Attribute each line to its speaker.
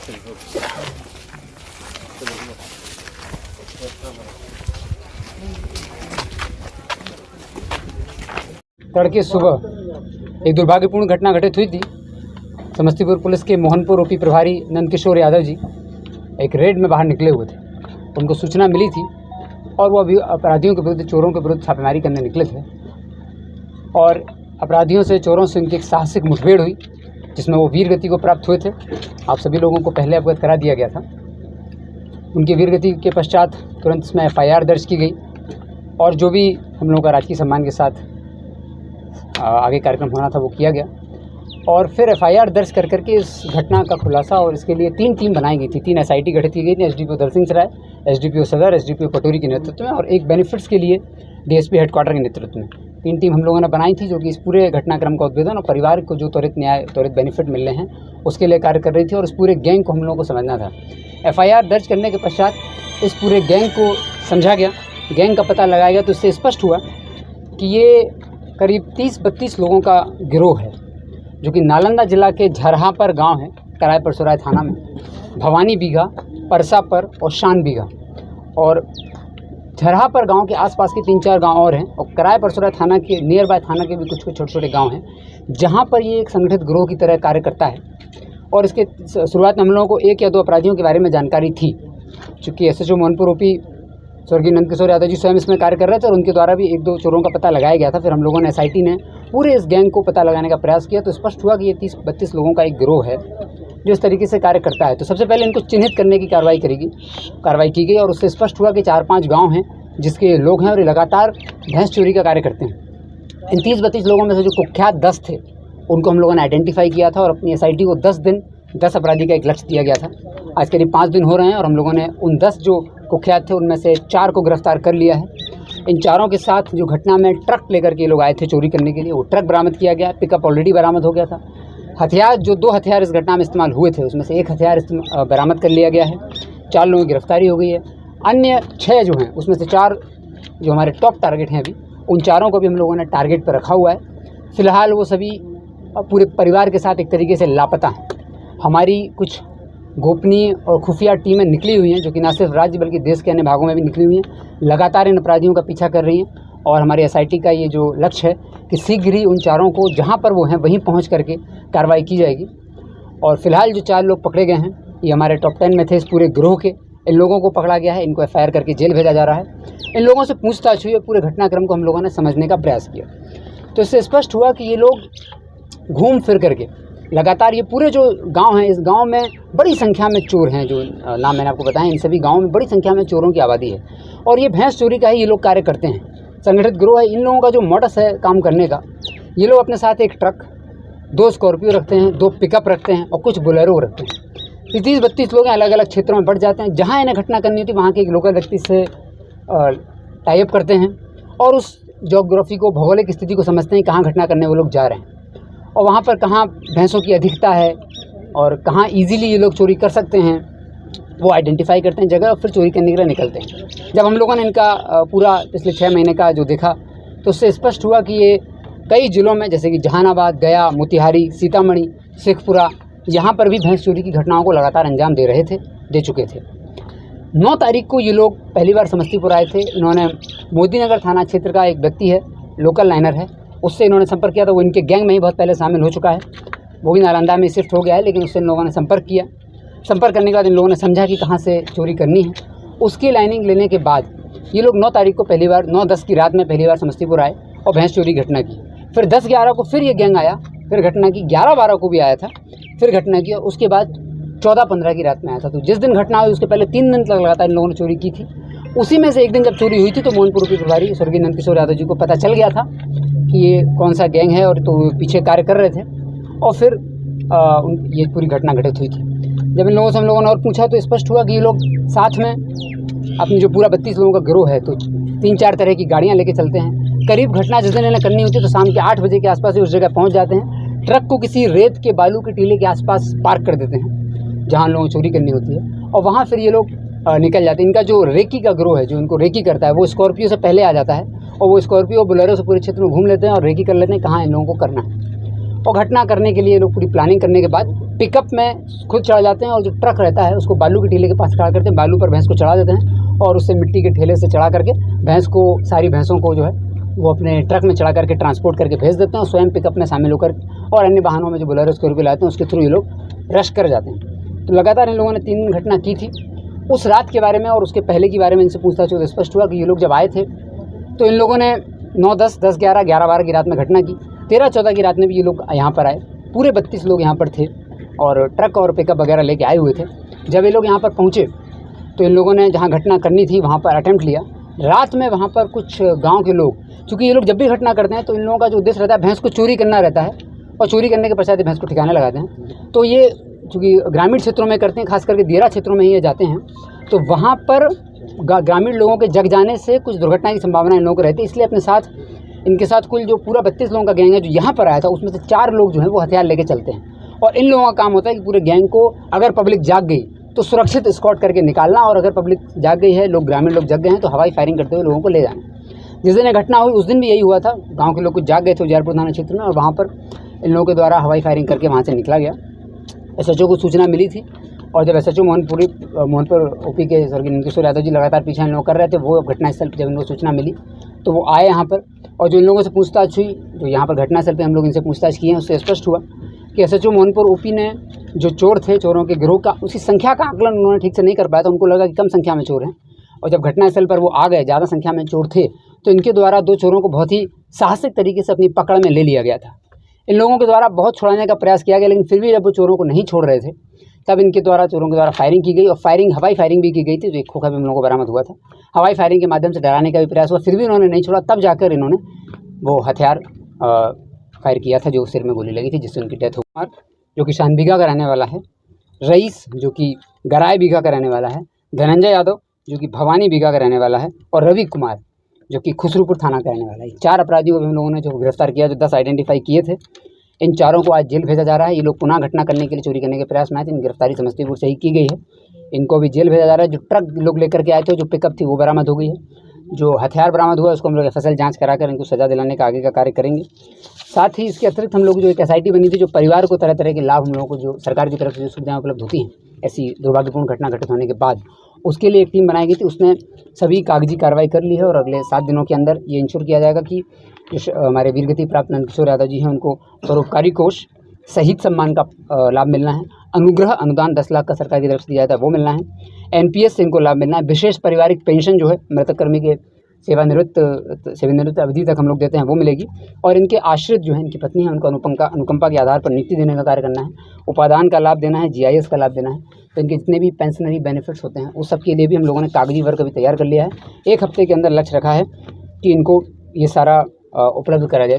Speaker 1: तड़के सुबह एक दुर्भाग्यपूर्ण घटना घटित हुई थी। समस्तीपुर पुलिस के मोहनपुर ओपी प्रभारी नंदकिशोर यादव जी एक रेड में बाहर निकले हुए थे। उनको सूचना मिली थी और वो अभी अपराधियों के विरुद्ध, चोरों के विरुद्ध छापेमारी करने निकले थे और अपराधियों से, चोरों से उनकी एक साहसिक मुठभेड़ हुई जिसमें वो वीर गति को प्राप्त हुए थे। आप सभी लोगों को पहले अवगत करा दिया गया था। उनकी वीर गति के पश्चात तुरंत इसमें FIR दर्ज की गई और जो भी हम लोगों का राजकीय सम्मान के साथ आगे कार्यक्रम होना था वो किया गया और फिर FIR दर्ज कर करके इस घटना का खुलासा और इसके लिए 3 टीम बनाई गई थी। 3 SIT गठित की गई थी, SDPO दलसिंह सराय, SDPO सदर, SDPO पटोरी के नेतृत्व में और एक बेनिफिट्स के लिए DSP हेडक्वार्टर के नेतृत्व में 3 टीम हम लोगों ने बनाई थी, जो कि इस पूरे घटनाक्रम का उद्भेदन और परिवार को जो त्वरित न्याय, त्वरित बेनिफिट मिल रहे हैं उसके लिए कार्य कर रही थी और इस पूरे गैंग को हम लोगों को समझना था। FIR दर्ज करने के पश्चात इस पूरे गैंग को समझा गया, गैंग का पता लगाया गया तो इससे स्पष्ट हुआ कि ये करीब 30-32 लोगों का गिरोह है, जो कि नालंदा जिला के झरहापर गांव है, कराय परसुराय थाना में, भवानी बीघा, परसापर और शान बीघा और झरहापर गांव के आसपास के 3-4 गांव और हैं और कराय परसुराय थाना के नियर बाय थाना के भी कुछ छोटे छोटे गांव हैं, जहां पर ये एक संगठित गिरोह की तरह कार्य करता है। और इसके शुरुआत में हम लोगों को 1 या 2 अपराधियों के बारे में जानकारी थी, चूँकि SHO मोहनपुर ओपी स्वर्गीय नंदकिशोर यादव जी स्वयं इसमें कार्य कर रहे थे और उनके द्वारा भी 1-2 चोरों का पता लगाया गया था। फिर हम लोगों ने SIT ने पूरे इस गैंग को पता लगाने का प्रयास किया तो स्पष्ट हुआ कि ये 30-32 लोगों का एक गिरोह है जो इस तरीके से कार्य करता है। तो सबसे पहले इनको चिन्हित करने की कार्रवाई की गई और उससे स्पष्ट हुआ कि 4-5 गाँव हैं जिसके लोग हैं और ये लगातार भैंस चोरी का कार्य करते हैं। इन 30-32 लोगों में से जो कुख्यात 10 थे उनको हम लोगों ने आइडेंटिफाई किया था और अपनी SIT को 10 दिन 10 अपराधी का एक लक्ष्य दिया गया था। आज करीब 5 दिन हो रहे हैं और हम लोगों ने उन 10 जो कुख्यात थे उनमें से 4 को गिरफ्तार कर लिया है। इन चारों के साथ जो घटना में ट्रक लेकर के लोग आए थे चोरी करने के लिए, वो ट्रक बरामद किया गया, पिकअप ऑलरेडी बरामद हो गया था। हथियार, जो 2 हथियार इस घटना में इस्तेमाल हुए थे उसमें से 1 हथियार बरामद कर लिया गया है। 4 लोगों की गिरफ्तारी हो गई है। अन्य 6 जो हैं उसमें से 4 जो हमारे टॉप टारगेट हैं, अभी उन चारों को भी हम लोगों ने टारगेट पर रखा हुआ है। फिलहाल वो सभी पूरे परिवार के साथ एक तरीके से लापता हैं। हमारी कुछ गोपनीय और खुफिया टीमें निकली हुई हैं जो कि न सिर्फ राज्य बल्कि देश के अन्य भागों में भी निकली हुई हैं, लगातार इन अपराधियों का पीछा कर रही हैं और हमारे SIT का ये जो लक्ष्य है कि शीघ्र ही उन चारों को जहां पर वो हैं वहीं पहुंच करके कार्रवाई की जाएगी। और फिलहाल जो 4 लोग पकड़े गए हैं ये हमारे टॉप 10 में थे इस पूरे गिरोह के। इन लोगों को पकड़ा गया है, इनको FIR करके जेल भेजा जा रहा है। इन लोगों से पूछताछ हुई, पूरे घटनाक्रम को हम लोगों ने समझने का प्रयास किया तो इससे स्पष्ट हुआ कि ये लोग घूम फिर करके लगातार ये पूरे जो गांव हैं, इस गांव में बड़ी संख्या में चोर हैं। जो नाम मैंने आपको बताया, इन सभी गांवों में बड़ी संख्या में चोरों की आबादी है और ये भैंस चोरी का ही ये लोग कार्य करते हैं। संगठित गिरोह है। इन लोगों का जो मॉडस है काम करने का, ये लोग अपने साथ 1 ट्रक, 2 स्कॉर्पियो रखते हैं, 2 पिकअप रखते हैं और कुछ बोलेरो रखते हैं। 30-32 लोग अलग अलग क्षेत्रों में बढ़ जाते हैं। जहाँ इन्हें घटना करनी होती है वहाँ के एक लोकल व्यक्ति से टाई अप करते हैं और उस जोग्राफी को, भौगोलिक स्थिति को समझते हैं कहाँ घटना करने वो लोग जा रहे हैं और वहाँ पर कहाँ भैंसों की अधिकता है और कहाँ इजीली ये लोग चोरी कर सकते हैं, वो आइडेंटिफाई करते हैं जगह और फिर चोरी करने के लिए निकलते हैं। जब हम लोगों ने इनका पूरा पिछले 6 महीने का जो देखा तो उससे स्पष्ट हुआ कि ये कई ज़िलों में जैसे कि जहानाबाद, गया, मोतिहारी, सीतामढ़ी, शेखपुरा, यहाँ पर भी भैंस चोरी की घटनाओं को लगातार अंजाम दे चुके थे। 9 तारीख को ये लोग पहली बार समस्तीपुर आए थे। इन्होंने मोदीनगर थाना क्षेत्र का एक व्यक्ति है, लोकल लाइनर है, उससे इन्होंने संपर्क किया था। वो इनके गैंग में ही बहुत पहले शामिल हो चुका है, वो भी नालंदा में शिफ्ट हो गया है, लेकिन उससे इन लोगों ने संपर्क किया। संपर्क करने के बाद इन लोगों ने समझा कि कहाँ से चोरी करनी है। उसकी लाइनिंग लेने के बाद ये लोग 9 तारीख को पहली बार 9-10 की रात में पहली बार समस्तीपुर आए और भैंस चोरी घटना की। फिर 10-11 को फिर ये गैंग आया, फिर घटना की। 11-12 को भी आया था, फिर घटना की और उसके बाद 14-15 की रात में आया था। तो जिस दिन घटना हुई उसके पहले 3 दिन तक लगातार इन लोगों ने चोरी की थी। उसी में से एक दिन जब चोरी हुई थी तो मोहनपुर ओपी प्रभारी स्वर्गीय नंदकिशोर यादव जी को पता चल गया था कि ये कौन सा गैंग है और तो पीछे कार्य कर रहे थे और फिर ये पूरी घटना घटित हुई थी। जब इन लोगों से हम लोगों ने और पूछा तो स्पष्ट हुआ कि ये लोग साथ में अपनी जो पूरा 32 लोगों का गिरोह है तो 3-4 तरह की गाड़ियाँ लेके चलते हैं। करीब घटना जिस दिन इन्हें करनी होती है तो शाम के 8 बजे के आसपास ही उस जगह पहुँच जाते हैं। ट्रक को किसी रेत के बालू के टीले के आसपास पार्क कर देते हैं जहाँ लोगों को चोरी करनी होती है और वहाँ फिर ये लोग निकल जाते हैं। इनका जो रेकी का गिरोह है जो इनको रेकी करता है वो स्कॉर्पियो से पहले आ जाता है और वो स्कॉर्पियो बोलेरो से पूरे क्षेत्र में घूम लेते हैं और रेकी कर लेते हैं कहाँ इन लोगों को करना है। और घटना करने के लिए लोग पूरी प्लानिंग करने के बाद पिकअप में खुद चढ़ जाते हैं और जो ट्रक रहता है उसको बालू के टीले के पास खड़ा करते हैं, बालू पर भैंस को चढ़ा देते हैं और उससे मिट्टी के ठेले से चढ़ा करके भैंस को, सारी भैंसों को जो है वो अपने ट्रक में चढ़ा करके ट्रांसपोर्ट करके भेज देते हैं और स्वयं पिकअप में शामिल होकर और अन्य वाहनों में जो बोलेरो स्कॉर्पियो लाते हैं उसके थ्रू ये लोग रश कर जाते हैं। तो लगातार इन लोगों ने 3 घटना की थी। उस रात के बारे में और उसके पहले के बारे में इनसे पूछताछ तो स्पष्ट हुआ कि ये लोग जब आए थे तो इन लोगों ने 9, 10, 10, 11, 11, 12 की रात में घटना की। 13, 14 की रात में भी ये लोग यहाँ पर आए। पूरे 32 लोग यहाँ पर थे और ट्रक और पिकअप वगैरह लेके आए हुए थे। जब ये लोग यहाँ पर पहुँचे तो इन लोगों ने जहाँ घटना करनी थी वहाँ पर अटेम्प्ट लिया। रात में वहाँ पर कुछ गाँव के लोग, चूँकि ये लोग जब भी घटना करते हैं तो इन लोगों का जो उद्देश्य रहता है भैंस को चोरी करना रहता है और चोरी करने के पश्चात भैंस को ठिकाने लगाते हैं। तो ये चूँकि ग्रामीण क्षेत्रों में करते हैं, खास करके दियरा क्षेत्रों में ही ये जाते हैं, तो वहाँ पर ग्रामीण लोगों के जग जाने से कुछ दुर्घटना की संभावना इन लोगों को रहती है। इसलिए अपने साथ, इनके साथ कुल जो पूरा 32 लोगों का गैंग है जो यहाँ पर आया था उसमें से 4 लोग जो है वो हथियार लेके चलते हैं और इन लोगों का काम होता है कि पूरे गैंग को, अगर पब्लिक जाग गई तो सुरक्षित स्कॉट करके निकालना और अगर पब्लिक जाग गई है, लोग ग्रामीण लोग जग गए हैं तो हवाई फायरिंग करते हुए लोगों को ले जाना। जिस दिन ये घटना हुई उस दिन भी यही हुआ था। गाँव के लोग कुछ जाग गए थे उजियारपुर थाना क्षेत्र में और वहाँ पर इन लोगों के द्वारा हवाई फायरिंग करके वहाँ से निकला गया। SHO को सूचना मिली थी और जब SHO मोहनपुर OP के स्वर्गीय नंदकिशोर यादव जी लगातार पीछे इन लोग कर रहे थे, वो घटनास्थल पर जब इनको सूचना मिली तो वो आए यहाँ पर और जो इन लोगों से पूछताछ हुई, जो यहाँ पर घटनास्थल पे हम लोग इनसे पूछताछ किए हैं, उससे स्पष्ट हुआ कि SHO मोहनपुर OP ने जो चोर थे, चोरों के गिरोह का, उसकी संख्या का आकलन उन्होंने ठीक से नहीं कर पाया था। उनको लगा कि कम संख्या में चोर हैं और जब घटनास्थल पर वो आ गए, ज़्यादा संख्या में चोर थे, तो इनके द्वारा 2 चोरों को बहुत ही साहसिक तरीके से अपनी पकड़ में ले लिया गया था। इन लोगों के द्वारा बहुत छुड़ाने का प्रयास किया गया, लेकिन फिर भी जब वो चोरों को नहीं छोड़ रहे थे तब इनके द्वारा, चोरों के द्वारा फायरिंग की गई और हवाई फायरिंग भी की गई थी। जो एक खोखा भी हम लोगों को बरामद हुआ था। हवाई फायरिंग के माध्यम से डराने का भी प्रयास हुआ, फिर भी इन्होंने नहीं छोड़ा। तब जाकर इन्होंने वो हथियार फायर किया था जो सिर में गोली लगी थी, जिससे उनकी डेथ हो गई। जो कि शानबीघा का रहने वाला है, रईस जो कि गराय बीघा का रहने वाला है, धनंजय यादव जो कि भवानी बीघा का रहने वाला है और रवि कुमार जो कि खुसरूपुर थाना का रहने वाला है। 4 अपराधियों को हम लोगों ने जो गिरफ्तार किया, जो 10 आइडेंटिफाई किए थे। इन 4 को आज जेल भेजा जा रहा है। ये लोग पुनः घटना करने के लिए, चोरी करने के प्रयास में आए थे। इनकी गिरफ्तारी समस्तीपुर से ही की गई है। इनको भी जेल भेजा जा रहा है। जो ट्रक लोग लेकर के आए थे, जो पिकअप थी, वो बरामद हो गई है। जो हथियार बरामद हुआ उसको हम लोग FSL जाँच कराकर इनको सज़ा दिलाने का आगे का कार्य करेंगे। साथ ही इसके अतिरिक्त हम लोग जो एक SIT बनी थी, जो परिवार को तरह तरह के लाभ हम लोगों को जो सरकार की तरफ से जो सुविधाएं उपलब्ध होती हैं ऐसी दुर्भाग्यपूर्ण घटना घटित होने के बाद, उसके लिए एक टीम बनाई गई थी। उसने सभी कागजी कार्रवाई कर ली है और अगले 7 दिनों के अंदर ये इंश्योर किया जाएगा कि जो हमारे वीरगति प्राप्त नंदकिशोर यादव जी हैं उनको परोपकारी कोष शहीद सम्मान का लाभ मिलना है। अनुग्रह अनुदान 10 लाख का सरकार की तरफ से दिया जाता है, वो मिलना है। NPS से इनको लाभ मिलना है। विशेष पारिवारिक पेंशन जो है मृतक कर्मी के सेवानिवृत्त अवधि तक हम लोग देते हैं, वो मिलेगी। और इनके आश्रित जो है, इनकी पत्नी है, उनको अनुकंपा के आधार पर नियुक्ति देने का कार्य करना है। उपादान का लाभ देना है, GIS का लाभ देना है। तो इनके जितने भी पेंशनरी बेनिफिट्स होते हैं उस सब के लिए भी हम लोगों ने कागजी वर्क अभी तैयार कर लिया है। 1 हफ्ते के अंदर लक्ष्य रखा है कि इनको ये सारा उपलब्ध करा जाए।